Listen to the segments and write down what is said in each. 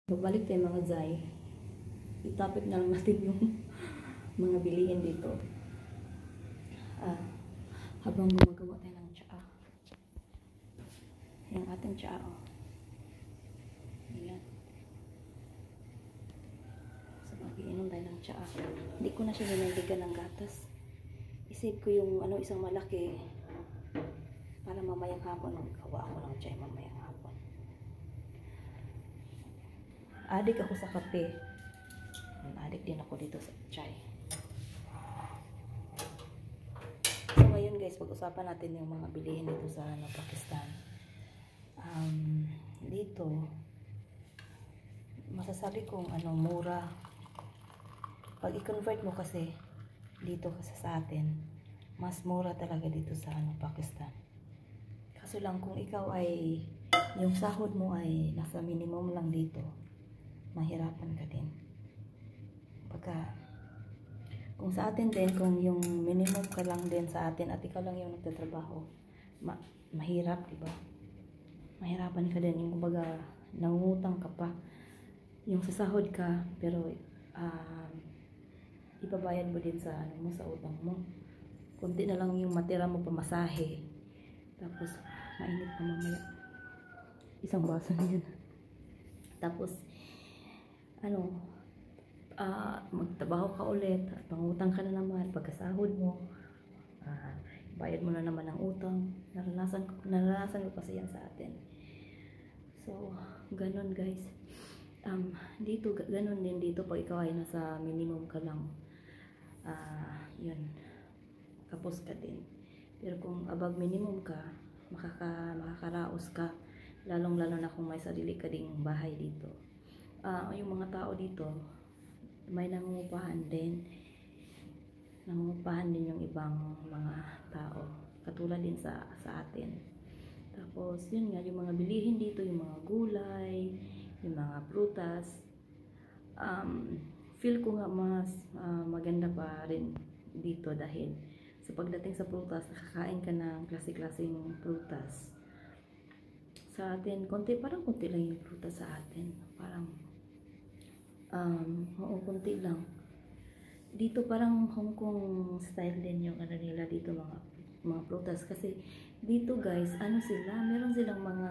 Magbalik tayo mga Zay. Itapit na lang natin yung mga bilihin dito. Habang gumagawa tayo ng tsaa. Yung ating tsaa. Ayan. So, mag-iinom tayo ng tsaa. Hindi ko na siya nilalagyan ng gatas. Isave ko yung isang malaki para mamayang hapon maggawa ako ng tsaa mamayang hapon. Adik ako sa kape. Adik din ako dito sa chai. So ngayon guys, pag-usapan natin yung mga bilihin dito sa Pakistan. Dito masasabi kong mura. Pag i-convert mo kasi dito kasi sa atin, mas mura talaga dito sa Pakistan. Kaso lang kung ikaw ay yung sahod mo ay nasa minimum lang dito, mahirapan ka din. Kung sa atin din, kung yung minimum ka lang din sa atin at ikaw lang yung nagtatrabaho, mahirap, diba? Mahirapan ka din. Yung kumbaga, nangungutang ka pa. Yung sasahod ka, pero ibabayad mo din sa sa utang mo. Kunti na lang yung matira mo pamasahe. Tapos, mainit pa mamaya. Isang baso na yun. Tapos, magtrabaho ka ulit, pangutang ka na naman, pagkasahod mo, bayad mo na naman ang utang. Naranasan ko kasi yan sa atin. So, ganun guys. Dito, ganun din dito pag ikaw ay nasa minimum ka lang, yun, kapos ka din. Pero kung above minimum ka, makakaraos ka, lalong-lalo na kung may sarili ka ding bahay dito. Yung mga tao dito, may nangungupahan din yung ibang mga tao, katulad din sa atin. Tapos yun nga, yung mga bilihin dito, yung mga gulay, yung mga prutas, feel ko nga mas maganda pa rin dito dahil sa pagdating sa prutas, nakakain ka ng klase-klaseng prutas. Sa atin, parang konti lang yung prutas sa atin, parang konti lang. Dito parang Hong Kong style din yung nila dito, mga prutas. Kasi dito guys, meron silang mga,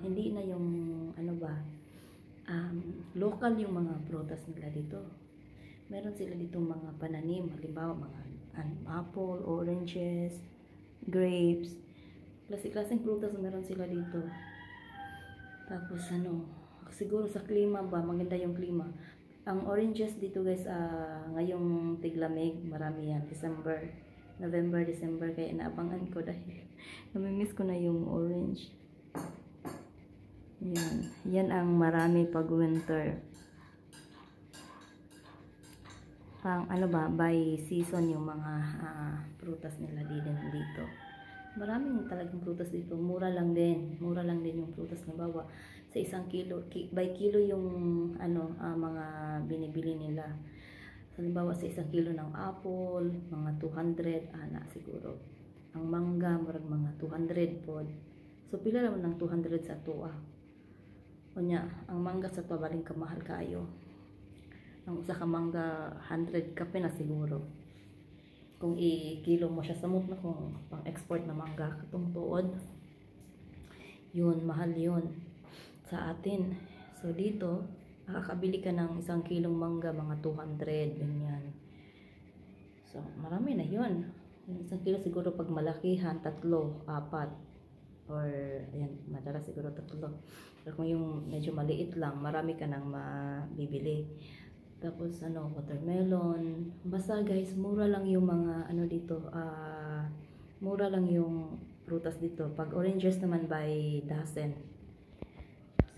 hindi na yung local yung mga prutas nila dito. Meron sila dito mga pananim, halimbawa mga apple, oranges, grapes, klase-klaseng prutas meron sila dito. Tapos siguro sa klima ba, maganda yung klima. Ang oranges dito guys, ngayong tiglamig, marami yan. November, December, kaya inaabangan ko dahil namimiss ko na yung orange. Yan ang marami pag winter. By season yung mga prutas nila dito. Maraming talagang prutas dito. Mura lang din yung prutas. Nabawa sa 1 kilo, by kilo yung mga binibili nila. Halimbawa sa 1 kilo ng apple, mga 200 siguro. Ang mangga murag mga 200 pod. So pila naman ng 200 sa tuwa. Unya, ang mangga sa tuwa baling kamahal kaayo. Ang usa ka mangga 100 kape na siguro. Kung i-kilo mo siya, samot na kung pang-export na mangga, katong tuod. Yun, mahal yun sa atin. So dito, makakabili ka ng 1 kilong mangga, mga 200, ganyan. So, marami na yun. 1 kilo siguro pag malakihan, 3, 4. Or, ayan, madalas siguro 3. Pero kung yung medyo maliit lang, marami ka nang mabibili. Tapos watermelon. Basta guys, mura lang yung mga dito. Mura lang yung prutas dito. Pag oranges naman by dozen.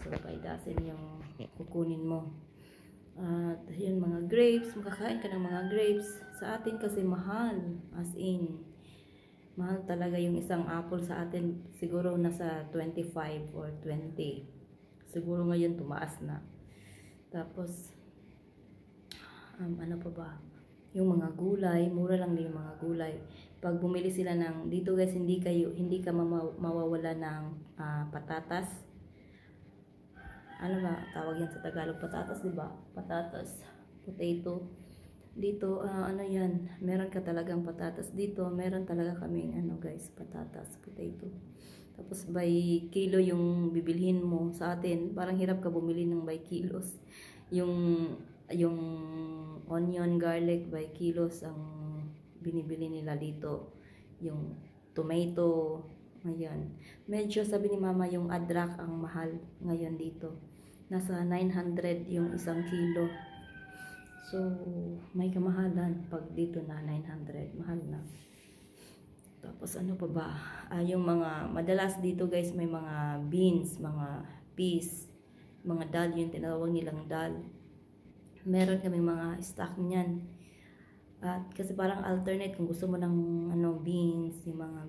So by dozen yung kukunin mo. At yun, mga grapes, makakain ka ng mga grapes. Sa atin kasi mahal, as in mahal talaga. Yung isang apple sa atin siguro nasa 25 or 20. Siguro ngayon tumaas na. Tapos pa ba? Yung mga gulay, mura lang din yung mga gulay. Pag bumili sila dito guys, hindi ka mawawala ng patatas. ano ba tawag yan sa Tagalog, patatas, di ba? Patatas, potato. Dito, ano yan, meron ka talagang patatas dito, meron talaga kaming, ano guys, patatas, potato. Tapos by kilo yung bibilhin mo sa atin, parang hirap ka bumili ng by kilos. Yung onion, garlic, by kilos ang binibili nila dito. Yung tomato, ayan. Medyo sabi ni mama yung adrak ang mahal ngayon dito. Nasa 900 yung isang kilo. So, may kamahalan pag dito na 900, mahal na. Tapos ano pa ba? Yung mga, madalas dito guys, may mga beans, mga peas, mga dal, yung tinawag nilang dal. Meron kami mga stock niyan. At kasi parang alternate kung gusto mo ng ano, beans, yung mga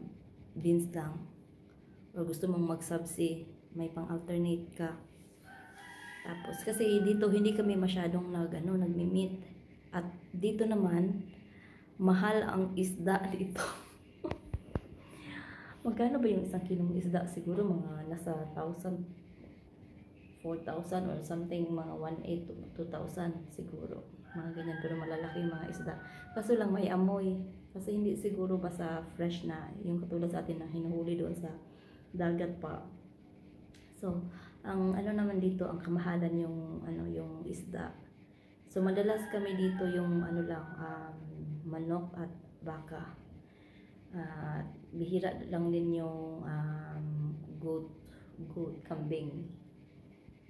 beans lang. O gusto mong mag-subsi, may pang-alternate ka. Tapos kasi dito hindi kami masyadong nagmi-meat. At dito naman, mahal ang isda dito. Magkano ba yung isang kilong isda? Siguro mga nasa 1,000, 4,000 or something, mga 1,800 to 2,000 siguro. Mga ganyan, pero malalaki yung mga isda. Kaso lang may amoy. Kasi hindi siguro basta fresh na, yung katulad sa atin na hinuhuli doon sa dagat pa. So, ang ano naman dito, ang kamahalan yung ano, yung isda. So, madalas kami dito yung ano lang, manok at baka. Bihira lang din yung goat, kambing.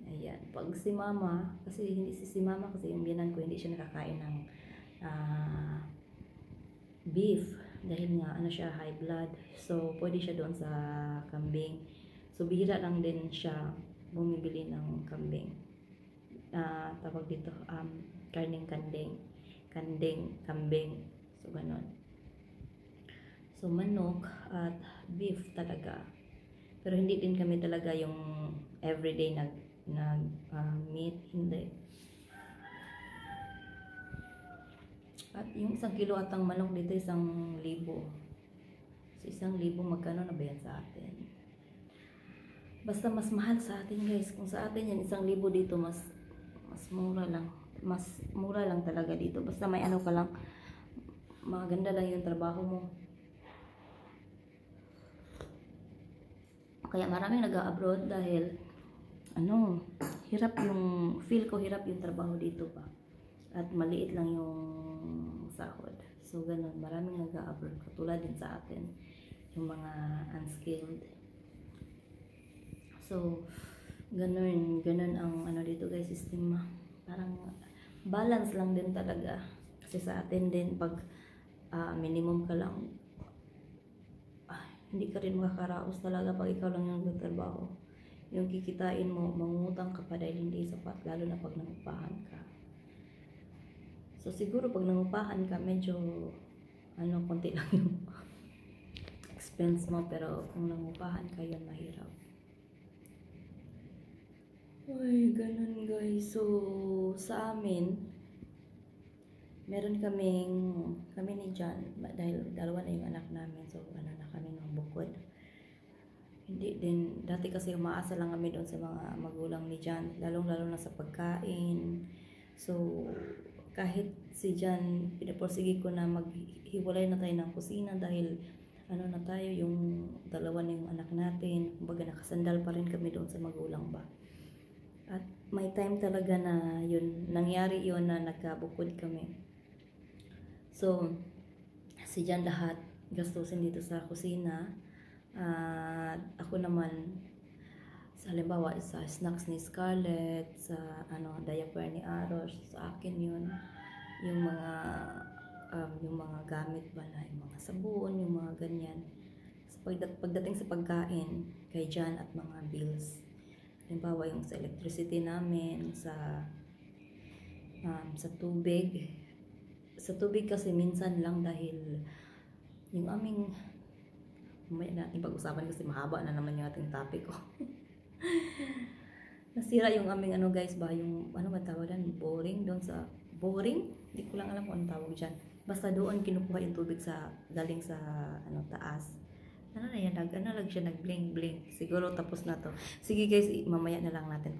Ayan. Pag si mama, kasi hindi si mama, kasi yung biyanan ko hindi siya nakakain ng beef. Dahil nga ano siya, high blood. So, pwede siya doon sa kambing. So, bihira lang din siya bumibili ng kambing. Tawag dito, karning kambing. So, ganon. So, manok at beef talaga. Pero hindi din kami talaga yung everyday meat, hindi. At yung 1 kilo atang manok dito, 1,000. So, 1,000, magkano na ba yan sa atin? Basta mas mahal sa atin guys. Kung sa atin yan, 1,000 dito, mas mura lang. Mas mura lang talaga dito. Basta may ano ka lang, maganda lang yung trabaho mo. Kaya maraming nag-abroad dahil feel ko hirap yung trabaho dito pa. At maliit lang yung sahod. So ganun, maraming nag-abroad katulad din sa atin, yung mga unskilled. So ganun ang ano dito guys, sistema. Parang balance lang din talaga. Kasi sa atin din pag minimum ka lang, hindi ka rin makakaraos talaga pag ikaw lang yung nagtatrabaho. Yung kikitain mo, mangungutang ka pa dahil hindi sapat, lalo na pag nangupahan ka. So siguro pag nangupahan ka, medyo konti lang yung expense mo, pero kung nangupahan ka, yun mahirap. Ay, ganun guys. So sa amin, meron kami ni John, dahil dalawa na yung anak namin, so na kami ng bukod. Hindi din, dati kasi umaasa lang kami doon sa mga magulang ni John, lalong-lalo na sa pagkain. So, kahit si John, pinaporsige ko na maghiwalay na tayo ng kusina dahil na tayo, yung dalawa na yung anak natin. Kumbaga nakasandal pa rin kami doon sa magulang ba. At may time talaga na yun, nangyari yun na nagkabukod kami. So, si John lahat gastusin dito sa kusina. Ako naman, sa halimbawa, sa snacks ni Scarlett, sa diaper ni Aros, sa akin yun. Yung mga gamit ba na, yung mga sabon, yung mga ganyan. So, pagdating sa pagkain, kay John at mga bills. Halimbawa, yung sa electricity namin, sa tubig. Sa tubig kasi minsan lang dahil yung aming, may natin pag-usapan kasi mahaba na naman yung ating topic ko. Nasira yung aming guys ba, yung ba tawag yan, boring doon sa boring, hindi ko lang alam kung anong tawag dyan. Basta doon kinukuha yung tubig galing sa taas. Lang siya, nag-bling bling. Siguro tapos na to. Sige guys, mamaya na lang natin